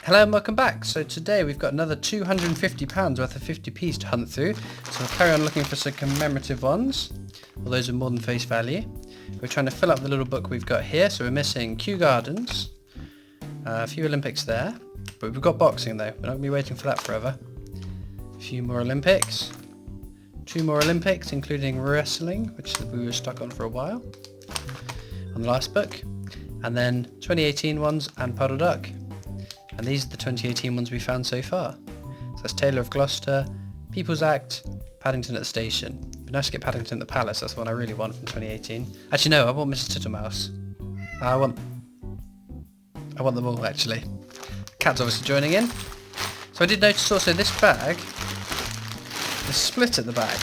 Hello and welcome back. So today we've got another £250 worth of 50p's to hunt through. So we'll carry on looking for some commemorative ones. Well, those are more than face value. We're trying to fill up the little book we've got here. So we're missing Kew Gardens, a few Olympics there, but we've got boxing though. We're not going to be waiting for that forever. A few more Olympics, 2 more Olympics including wrestling, which we were stuck on for a while on the last book, and then 2018 ones and Puddle Duck. And these are the 2018 ones we found so far. So that's Taylor of Gloucester, People's Act, Paddington at the Station. It'd be nice to get Paddington at the Palace, that's the one I really want from 2018. Actually no, I want Mrs. Tittlemaus. I want them all actually. Cat's obviously joining in. So I did notice also this bag is split at the back.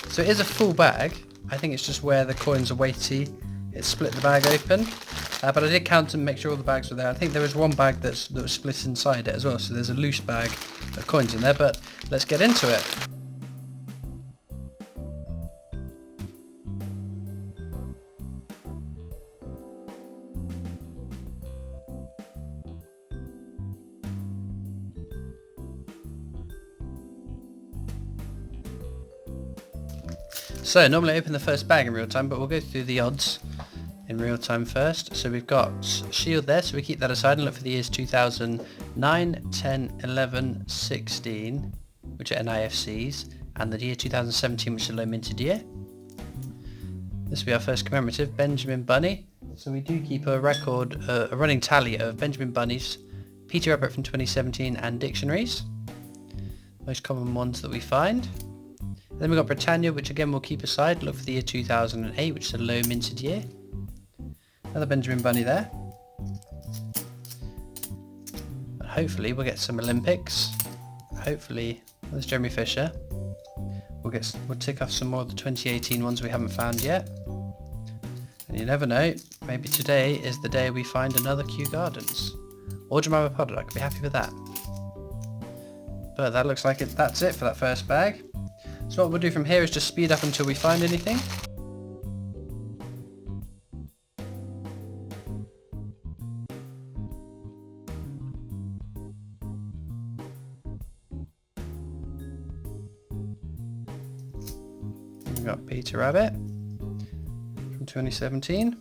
So it is a full bag. I think it's just where the coins are weighty. It split the bag open. But I did count and make sure all the bags were there. I think there was one bag that was split inside it as well, so there's a loose bag of coins in there, but let's get into it. So normally I open the first bag in real time, but we'll go through the odds in real time first. So we've got Shield there, so we keep that aside and look for the years 2009, 10, 11, 16, which are NIFCs, and the year 2017, which is a low minted year. This will be our first commemorative, Benjamin Bunny. So we do keep a record, a running tally of Benjamin Bunnies, Peter Everett from 2017, and dictionaries. Most common ones that we find. Then we've got Britannia, which again we'll keep aside, look for the year 2008, which is a low minted year. Another Benjamin Bunny there. And hopefully we'll get some Olympics. Hopefully, there's Jeremy Fisher. We'll tick off some more of the 2018 ones we haven't found yet. And you never know, maybe today is the day we find another Kew Gardens. Or Jemima Potter, I could be happy with that. But that looks like that's it for that first bag. So what we'll do from here is just speed up until we find anything. We've got Peter Rabbit from 2017.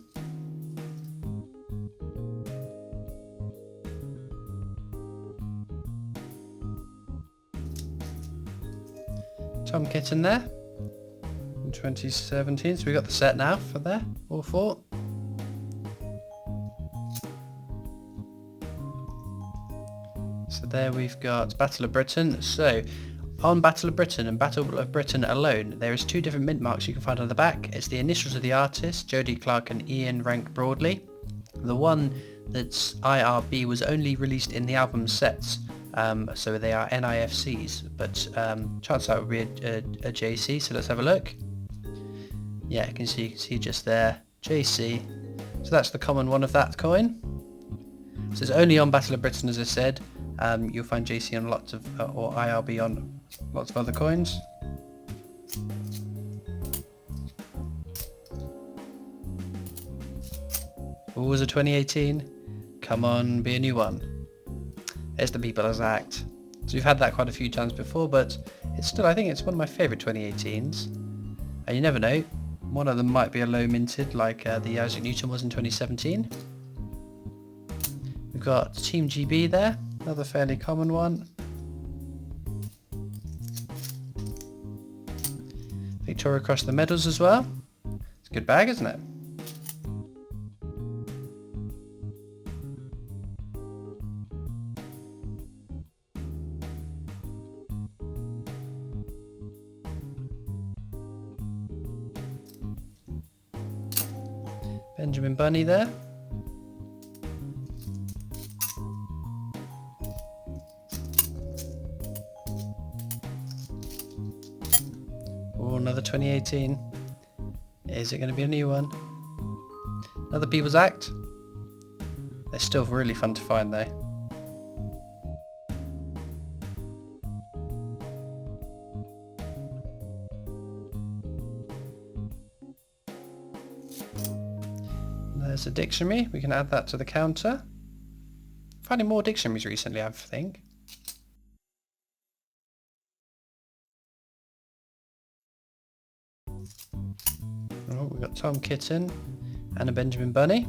Tom Kitten there in 2017, so we got the set now for there, all 4. So there we've got Battle of Britain. So on Battle of Britain and Battle of Britain alone, there is 2 different mint marks you can find on the back. It's the initials of the artist, Jodie Clark and Ian Rank Broadley. The one that's IRB was only released in the album sets, so they are NIFCs, but chances are it would be a JC, so let's have a look. Yeah, you can see just there, JC. So that's the common one of that coin. So it's only on Battle of Britain, as I said. You'll find JC on lots of, or IRB on lots of other coins. What was a 2018? Come on, be a new one. There's the People's Act. So we've had that quite a few times before, but it's still, I think it's one of my favourite 2018s. And you never know, one of them might be a low minted, like the Isaac Newton was in 2017. We've got Team GB there, another fairly common one. Victoria Cross the Medals as well. It's a good bag, isn't it? Benjamin Bunny there. Oh, another 2018. Is it going to be a new one? Another People's Act. They're still really fun to find though. There's a dictionary, we can add that to the counter. finding more dictionaries recently, I think. Oh, we've got Tom Kitten and a Benjamin Bunny.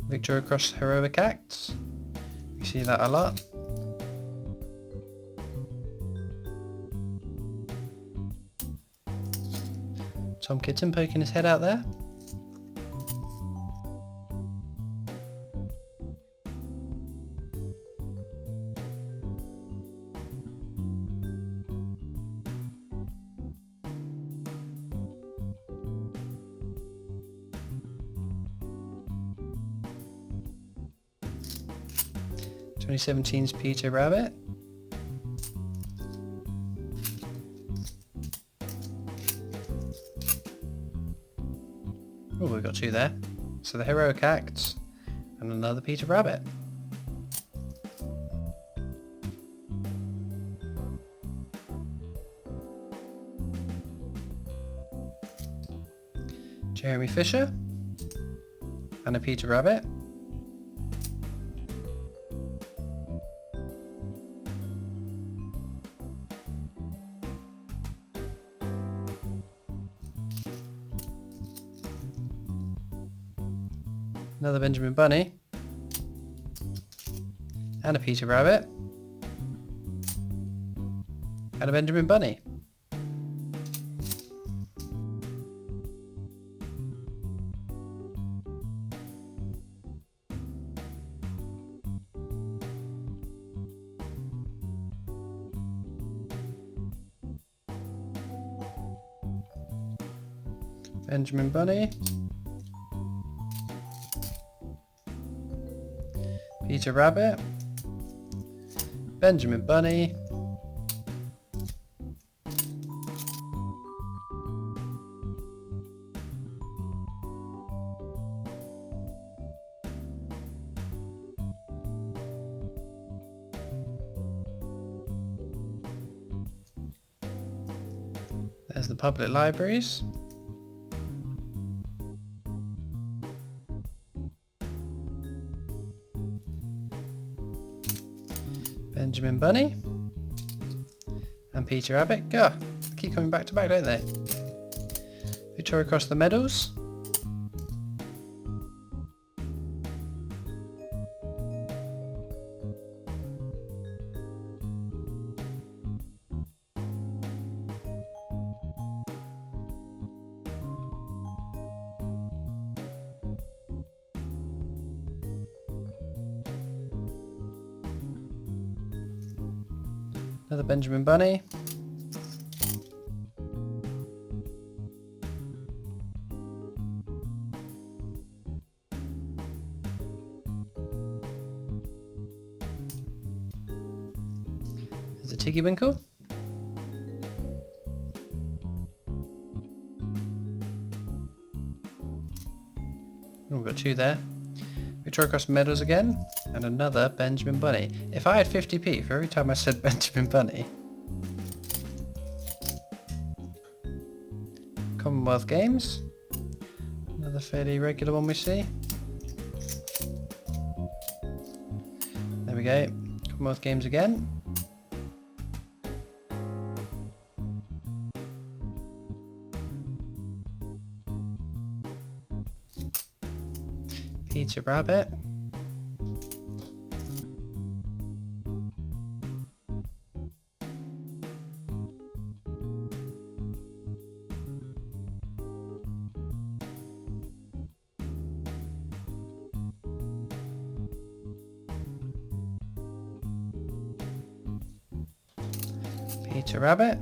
Victoria Cross Heroic Acts. We see that a lot. Tom Kitten poking his head out there. (2017's) Peter Rabbit. Oh, we've got two there. So the Heroic Acts and another Peter Rabbit. Jeremy Fisher and a Peter Rabbit. Another Benjamin Bunny and a Peter Rabbit and a Benjamin Bunny. Benjamin Bunny, Peter Rabbit, Benjamin Bunny, there's the public libraries. Benjamin Bunny and Peter Rabbit. They keep coming back to back, don't they? Victoria Cross the Meadows. Another Benjamin Bunny. There's a Tiggy Winkle. Oh, we've got two there. Victoria Cross Meadows again, and another Benjamin Bunny. If I had 50p for every time I said Benjamin Bunny. Commonwealth Games. Another fairly regular one we see. There we go. Commonwealth Games again. Peter Rabbit. Peter Rabbit.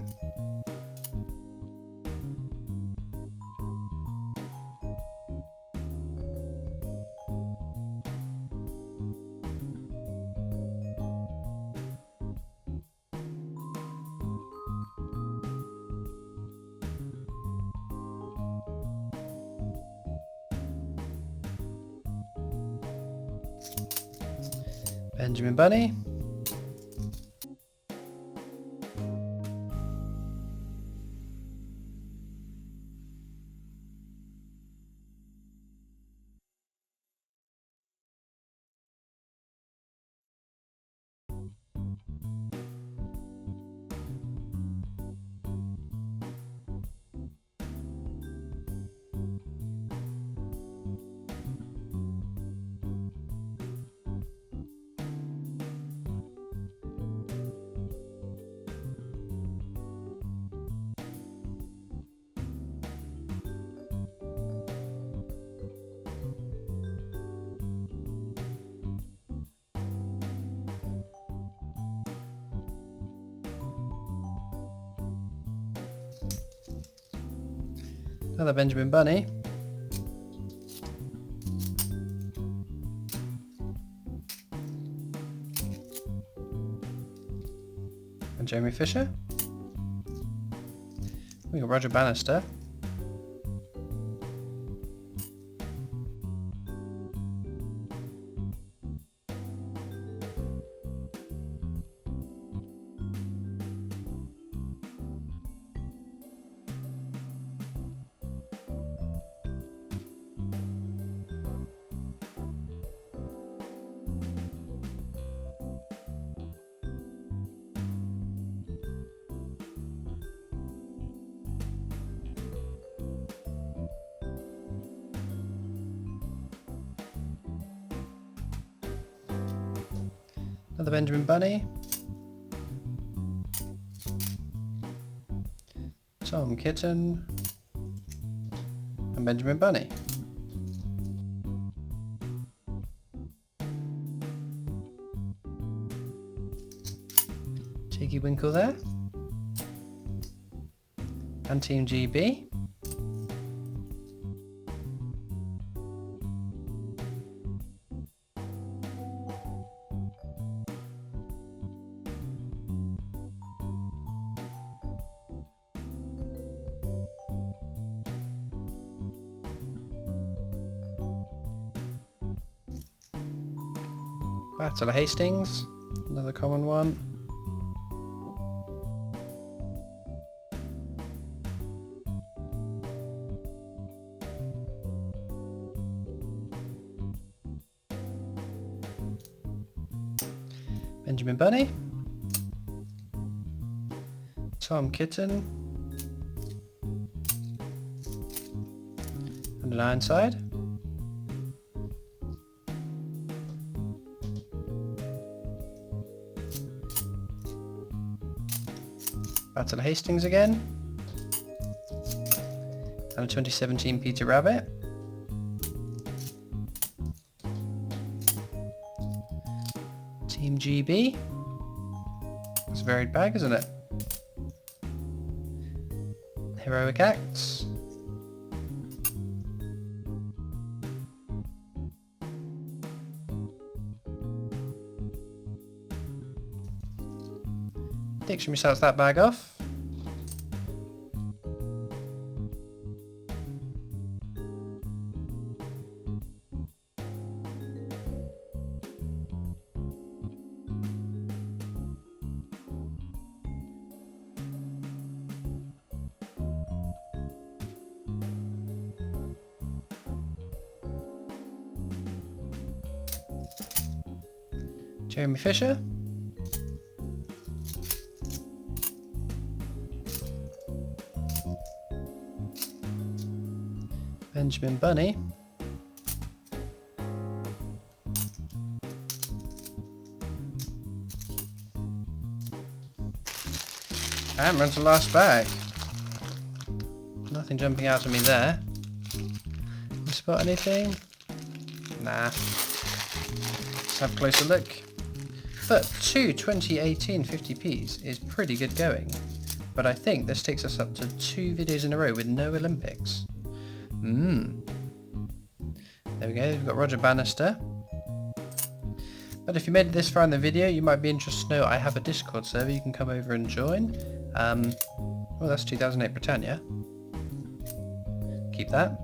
Benjamin Bunny. Another Benjamin Bunny. And Jamie Fisher. We got Roger Bannister. Another Benjamin Bunny. Tom Kitten. And Benjamin Bunny. Cheeky Winkle there. And Team GB. Battle of Hastings, another common one. Benjamin Bunny. Tom Kitten. And an Ironside. Battle of Hastings again. And a 2017 Peter Rabbit. Team GB. It's a varied bag, isn't it? Heroic Acts. Dictionary starts that bag off. Jeremy Fisher. Benjamin Bunny. And we're on to the last bag. Nothing jumping out at me there. You spot anything? Nah. Let's have a closer look. But two 2018 50p's is pretty good going. But I think this takes us up to 2 videos in a row with no Olympics. There we go, we've got Roger Bannister. But if you made it this far in the video, you might be interested to know I have a Discord server you can come over and join. Well, that's 2008 Britannia. Keep that.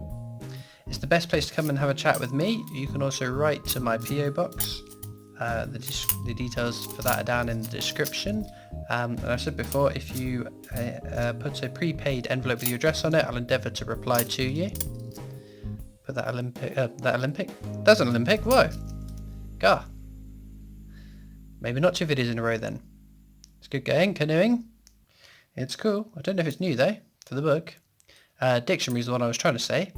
It's the best place to come and have a chat with me. You can also write to my PO box. The details for that are down in the description. And I said before, if you put a prepaid envelope with your address on it, I'll endeavour to reply to you. Put that Olympic? That's an Olympic? Whoa. Gah. Maybe not 2 videos in a row then. It's good going, canoeing. It's cool. I don't know if it's new though, for the book. Dictionary is the one I was trying to say.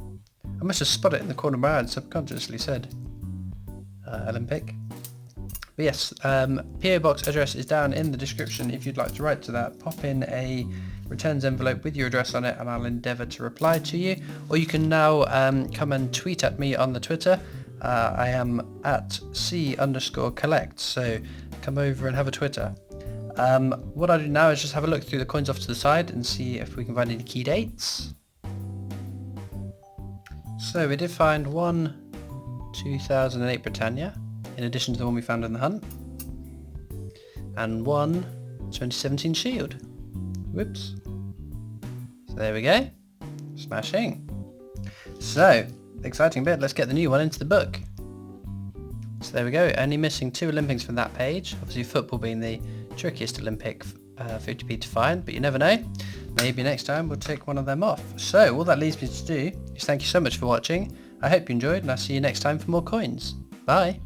I must have spotted it in the corner of my eye and subconsciously said Olympic. But yes, PO box address is down in the description if you'd like to write to that. Pop in a returns envelope with your address on it and I'll endeavour to reply to you. Or you can now come and tweet at me on the Twitter. I am at C_collect, so come over and have a Twitter. What I do now is just have a look through the coins off to the side and see if we can find any key dates. So we did find one 2008 Britannia, in addition to the one we found in the hunt, and one 2017 Shield. Whoops. So there we go. Smashing. So, the exciting bit, let's get the new one into the book. So there we go, only missing 2 Olympics from that page. Obviously football being the trickiest Olympic 50p to find, but you never know. Maybe next time we'll take one of them off. So all that leaves me to do is thank you so much for watching. I hope you enjoyed and I'll see you next time for more coins. Bye.